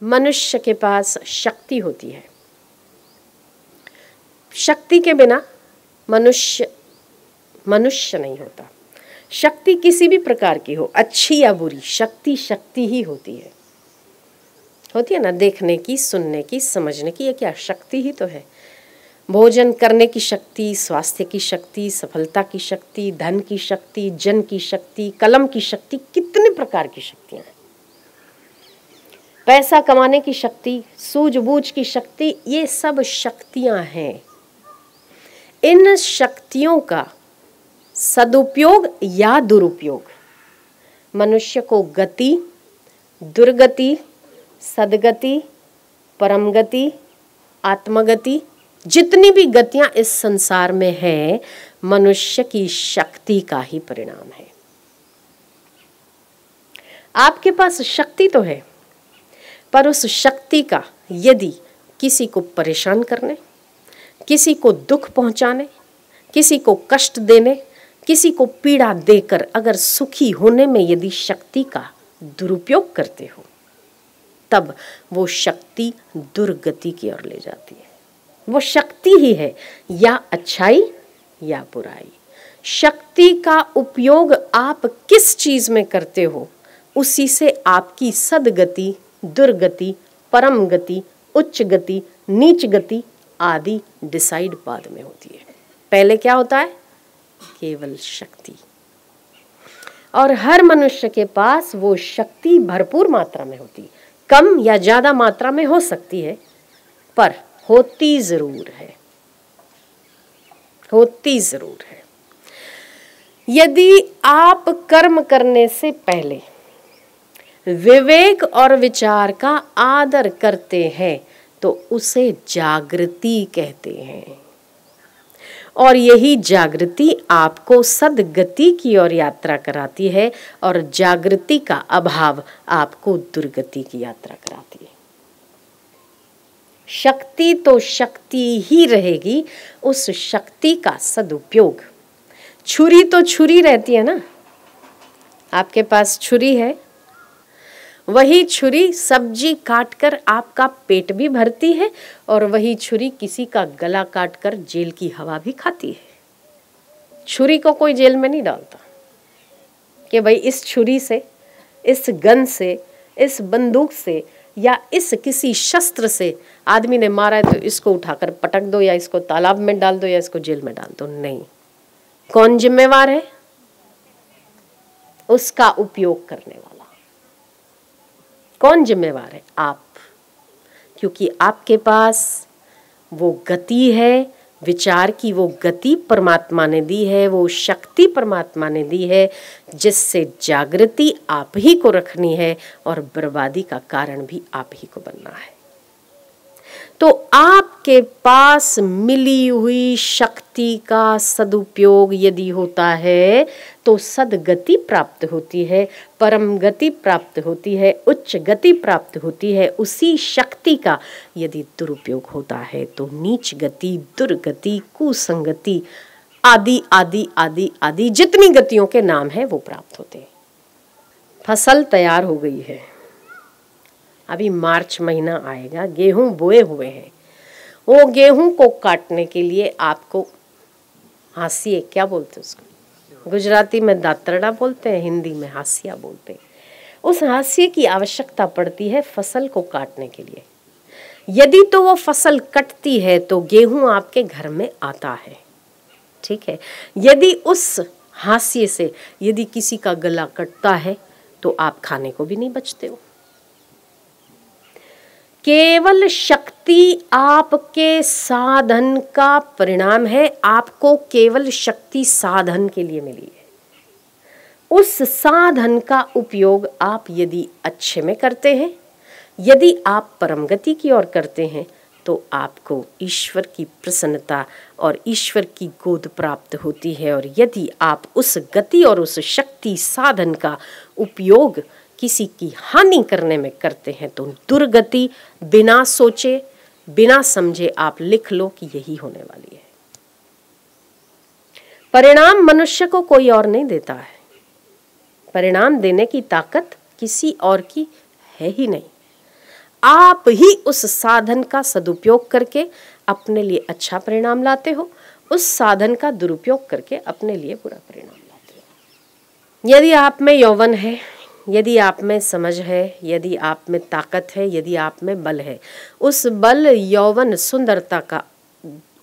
मनुष्य के पास शक्ति होती है। शक्ति के बिना मनुष्य नहीं होता। शक्ति किसी भी प्रकार की हो, अच्छी या बुरी, शक्ति शक्ति ही होती है ना, देखने की, सुनने की, समझने की, ये क्या शक्ति ही तो है। भोजन करने की शक्ति, स्वास्थ्य की शक्ति, सफलता की शक्ति, धन की शक्ति, जन की शक्ति, कलम की शक्ति, कितने प्रकार की शक्तियां हैं। पैसा कमाने की शक्ति, सूझबूझ की शक्ति, ये सब शक्तियां हैं। इन शक्तियों का सदुपयोग या दुरुपयोग मनुष्य को गति, दुर्गति, सदगति, परमगति, आत्मगति, जितनी भी गतियां इस संसार में हैं, मनुष्य की शक्ति का ही परिणाम है। आपके पास शक्ति तो है, पर उस शक्ति का यदि किसी को परेशान करने, किसी को दुख पहुंचाने, किसी को कष्ट देने, किसी को पीड़ा देकर अगर सुखी होने में यदि शक्ति का दुरुपयोग करते हो, तब वो शक्ति दुर्गति की ओर ले जाती है। वो शक्ति ही है, या अच्छाई या बुराई। शक्ति का उपयोग आप किस चीज में करते हो, उसी से आपकी सदगति, दुर्गति, परम गति, उच्च गति, नीच गति आदि डिसाइड बाद में होती है। पहले क्या होता है? केवल शक्ति। और हर मनुष्य के पास वो शक्ति भरपूर मात्रा में होती, कम या ज्यादा मात्रा में हो सकती है, पर होती जरूर है, होती जरूर है। यदि आप कर्म करने से पहले विवेक और विचार का आदर करते हैं तो उसे जागृति कहते हैं, और यही जागृति आपको सदगति की ओर यात्रा कराती है, और जागृति का अभाव आपको दुर्गति की यात्रा कराती है। शक्ति तो शक्ति ही रहेगी, उस शक्ति का सदुपयोग। छुरी तो छुरी रहती है ना, आपके पास छुरी है, वही छुरी सब्जी काटकर आपका पेट भी भरती है, और वही छुरी किसी का गला काटकर जेल की हवा भी खाती है। छुरी को कोई जेल में नहीं डालता कि भाई इस छुरी से, इस गन से, इस बंदूक से या इस किसी शस्त्र से आदमी ने मारा है तो इसको उठाकर पटक दो, या इसको तालाब में डाल दो, या इसको जेल में डाल दो। नहीं। कौन जिम्मेवार है? उसका उपयोग करने वाला। कौन जिम्मेवार है? आप। क्योंकि आपके पास वो गति है, विचार की वो गति परमात्मा ने दी है, वो शक्ति परमात्मा ने दी है, जिससे जागृति आप ही को रखनी है और बर्बादी का कारण भी आप ही को बनना है। तो आपके पास मिली हुई शक्ति का सदुपयोग यदि होता है तो सदगति प्राप्त होती है, परम गति प्राप्त होती है, उच्च गति प्राप्त होती है। उसी शक्ति का यदि दुरुपयोग होता है तो नीच गति, दुर्गति, कुसंगति आदि आदि आदि आदि जितनी गतियों के नाम है वो प्राप्त होते हैं। फसल तैयार हो गई है, अभी मार्च महीना आएगा, गेहूं बोए हुए हैं। वो गेहूं को काटने के लिए आपको हाशिए, क्या बोलते हैं उसको, गुजराती में दातरड़ा बोलते हैं, हिंदी में हाशिया बोलते हैं। उस हाशिए की आवश्यकता पड़ती है फसल को काटने के लिए। यदि तो वो फसल कटती है तो गेहूं आपके घर में आता है, ठीक है। यदि उस हाशिए से यदि किसी का गला कटता है तो आप खाने को भी नहीं बचते हो। केवल शक्ति आपके साधन का परिणाम है, आपको केवल शक्ति साधन के लिए मिली है। उस साधन का उपयोग आप यदि अच्छे में करते हैं, यदि आप परमगति की ओर करते हैं, तो आपको ईश्वर की प्रसन्नता और ईश्वर की गोद प्राप्त होती है। और यदि आप उस गति और उस शक्ति साधन का उपयोग किसी की हानि करने में करते हैं तो दुर्गति बिना सोचे बिना समझे आप लिख लो कि यही होने वाली है। परिणाम मनुष्य को कोई और नहीं देता है, परिणाम देने की ताकत किसी और की है ही नहीं। आप ही उस साधन का सदुपयोग करके अपने लिए अच्छा परिणाम लाते हो, उस साधन का दुरुपयोग करके अपने लिए बुरा परिणाम लाते हो। यदि आप में यौवन है, यदि आप में समझ है, यदि आप में ताकत है, यदि आप में बल है, उस बल, यौवन, सुंदरता का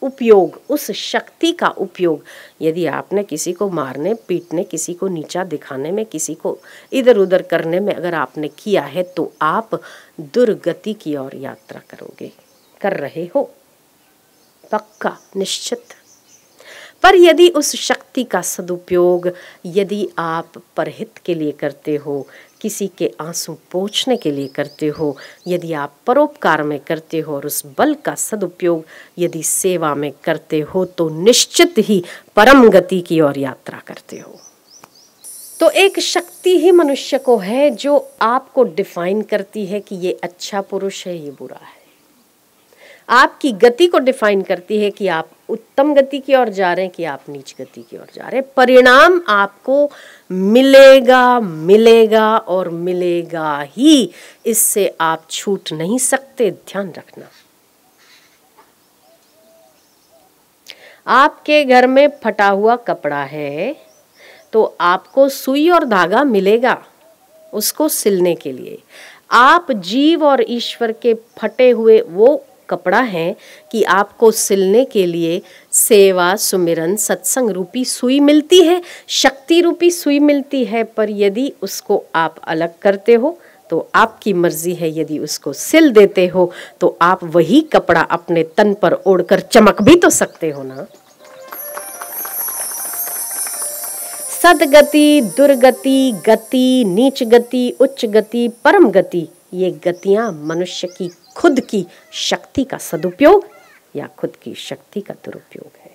उपयोग, उस शक्ति का उपयोग यदि आपने किसी को मारने पीटने, किसी को नीचा दिखाने में, किसी को इधर उधर करने में अगर आपने किया है, तो आप दुर्गति की ओर यात्रा करोगे, कर रहे हो, पक्का, निश्चित। पर यदि उस शक्ति का सदुपयोग यदि आप परहित के लिए करते हो, किसी के आंसू पोंछने के लिए करते हो, यदि आप परोपकार में करते हो और उस बल का सदुपयोग यदि सेवा में करते हो, तो निश्चित ही परम गति की ओर यात्रा करते हो। तो एक शक्ति ही मनुष्य को है जो आपको डिफाइन करती है कि ये अच्छा पुरुष है, ये बुरा है। आपकी गति को डिफाइन करती है कि आप उत्तम गति की ओर जा रहे हैं कि आप नीच गति की ओर जा रहे हैं। परिणाम आपको मिलेगा, मिलेगा और मिलेगा ही, इससे आप छूट नहीं सकते, ध्यान रखना। आपके घर में फटा हुआ कपड़ा है तो आपको सुई और धागा मिलेगा उसको सिलने के लिए। आप जीव और ईश्वर के फटे हुए वो कपड़ा है कि आपको सिलने के लिए सेवा, सुमिरन, सत्संग रूपी सुई मिलती है, शक्ति रूपी सुई मिलती है। पर यदि उसको आप अलग करते हो तो आपकी मर्जी है, यदि उसको सिल देते हो तो आप वही कपड़ा अपने तन पर ओढ़कर चमक भी तो सकते हो ना। सदगति, दुर्गति, गति, नीच गति, उच्च गति, परम गति, ये गतियां मनुष्य की खुद की शक्ति का सदुपयोग या खुद की शक्ति का दुरुपयोग है।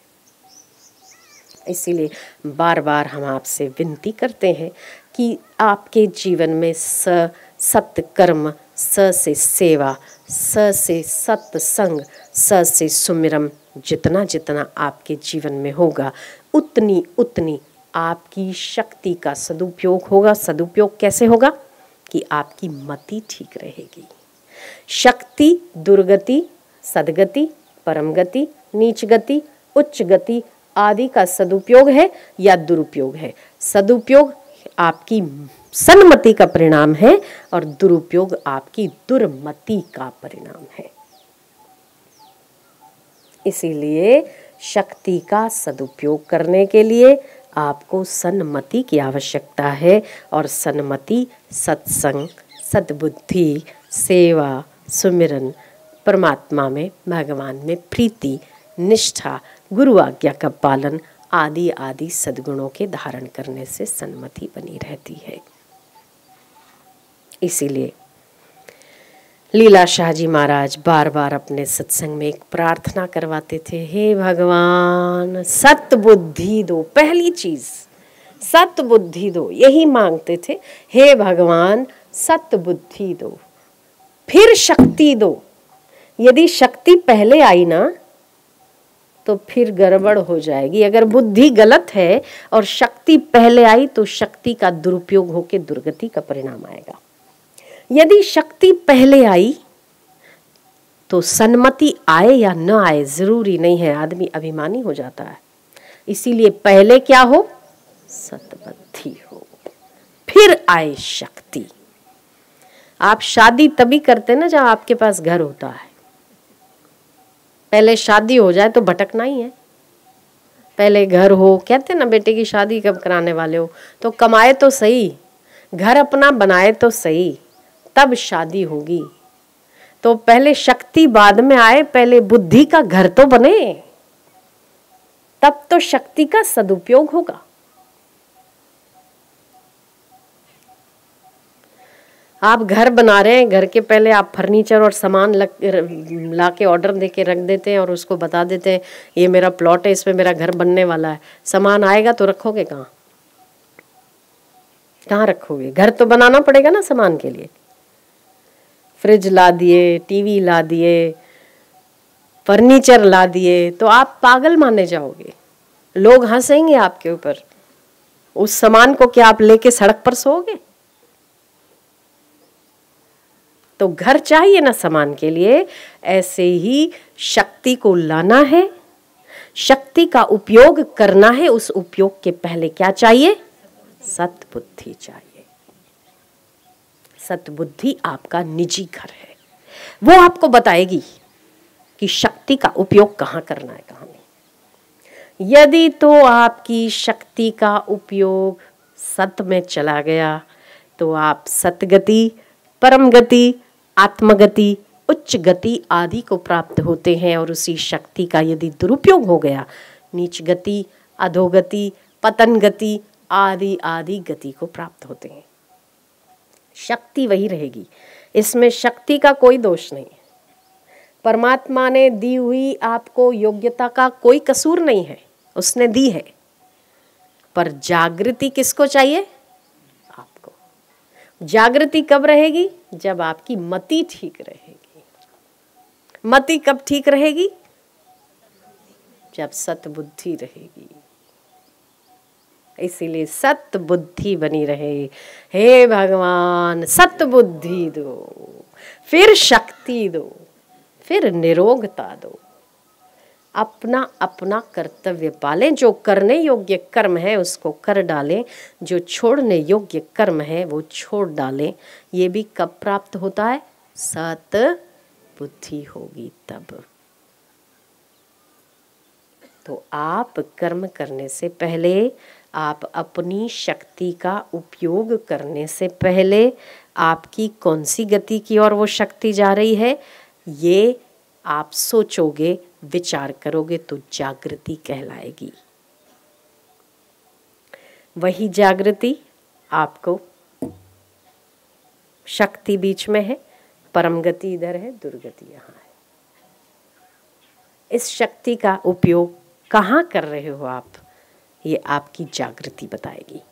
इसीलिए बार बार हम आपसे विनती करते हैं कि आपके जीवन में सत कर्म, स से सेवा, स से सत्संग, स से सुमिरन, जितना जितना आपके जीवन में होगा उतनी उतनी आपकी शक्ति का सदुपयोग होगा। सदुपयोग कैसे होगा कि आपकी मति ठीक रहेगी। शक्ति, दुर्गति, सदगति, परम गति, नीच गति, उच्च गति आदि का सदुपयोग है या दुरुपयोग है। सदुपयोग आपकी सन्मति का परिणाम है और दुरुपयोग आपकी दुर्मति का परिणाम है। इसीलिए शक्ति का सदुपयोग करने के लिए आपको सन्मति की आवश्यकता है और सन्मति सत्संग, सद्बुद्धि, सेवा, सुमिरन, परमात्मा में, भगवान में प्रीति, निष्ठा, गुरु आज्ञा का पालन आदि आदि सद्गुणों के धारण करने से सन्मति बनी रहती है। इसीलिए लीलाशाह जी महाराज बार बार अपने सत्संग में एक प्रार्थना करवाते थे, हे भगवान सत बुद्धि दो। पहली चीज सत बुद्धि दो, यही मांगते थे, हे भगवान सत बुद्धि दो, फिर शक्ति दो। यदि शक्ति पहले आई ना तो फिर गड़बड़ हो जाएगी। अगर बुद्धि गलत है और शक्ति पहले आई तो शक्ति का दुरुपयोग होकर दुर्गति का परिणाम आएगा। यदि शक्ति पहले आई तो सन्मति आए या न आए जरूरी नहीं है, आदमी अभिमानी हो जाता है। इसीलिए पहले क्या हो, सतबुद्धि हो, फिर आए शक्ति। आप शादी तभी करते ना जब आपके पास घर होता है। पहले शादी हो जाए तो भटकना ही है। पहले घर हो, कहते ना बेटे की शादी कब कराने वाले हो, तो कमाए तो सही, घर अपना बनाए तो सही, तब शादी होगी। तो पहले शक्ति बाद में आए, पहले बुद्धि का घर तो बने, तब तो शक्ति का सदुपयोग होगा। आप घर बना रहे हैं, घर के पहले आप फर्नीचर और सामान ला के ऑर्डर दे के रख देते हैं और उसको बता देते हैं ये मेरा प्लॉट है, इसमें मेरा घर बनने वाला है। सामान आएगा तो रखोगे कहाँ, कहाँ रखोगे? घर तो बनाना पड़ेगा ना सामान के लिए। फ्रिज ला दिए, टीवी ला दिए, फर्नीचर ला दिए तो आप पागल माने जाओगे, लोग हंसेंगे आपके ऊपर। उस सामान को क्या आप लेके सड़क पर सोओगे? तो घर चाहिए ना सामान के लिए, ऐसे ही शक्ति को लाना है, शक्ति का उपयोग करना है। उस उपयोग के पहले क्या चाहिए? सद्बुद्धि चाहिए। सद्बुद्धि आपका निजी घर है, वो आपको बताएगी कि शक्ति का उपयोग कहाँ करना है, कहाँ नहीं। यदि तो आपकी शक्ति का उपयोग सत में चला गया तो आप सतगति, परम गति, आत्मगति, उच्च गति आदि को प्राप्त होते हैं। और उसी शक्ति का यदि दुरुपयोग हो गया, नीच गति, अधोगति, पतन गति आदि आदि गति को प्राप्त होते हैं। शक्ति वही रहेगी, इसमें शक्ति का कोई दोष नहीं है। परमात्मा ने दी हुई आपको योग्यता का कोई कसूर नहीं है, उसने दी है। पर जागृति किसको चाहिए? आपको। जागृति कब रहेगी? जब आपकी मति ठीक रहेगी। मति कब ठीक रहेगी? जब सतबुद्धि रहेगी। इसीलिए सतबुद्धि बनी रहे। हे भगवान सतबुद्धि दो, फिर शक्ति दो, फिर निरोगता दो। अपना अपना कर्तव्य पालें। जो करने योग्य कर्म है उसको कर डालें, जो छोड़ने योग्य कर्म है वो छोड़ डालें। ये भी कब प्राप्त होता है? सतबुद्धि होगी तब। तो आप कर्म करने से पहले, आप अपनी शक्ति का उपयोग करने से पहले, आपकी कौन सी गति की ओर वो शक्ति जा रही है, ये आप सोचोगे, विचार करोगे तो जागृति कहलाएगी। वही जागृति आपको, शक्ति बीच में है, परम गति इधर है, दुर्गति यहाँ है। इस शक्ति का उपयोग कहाँ कर रहे हो आप, ये आपकी जागृति बताएगी।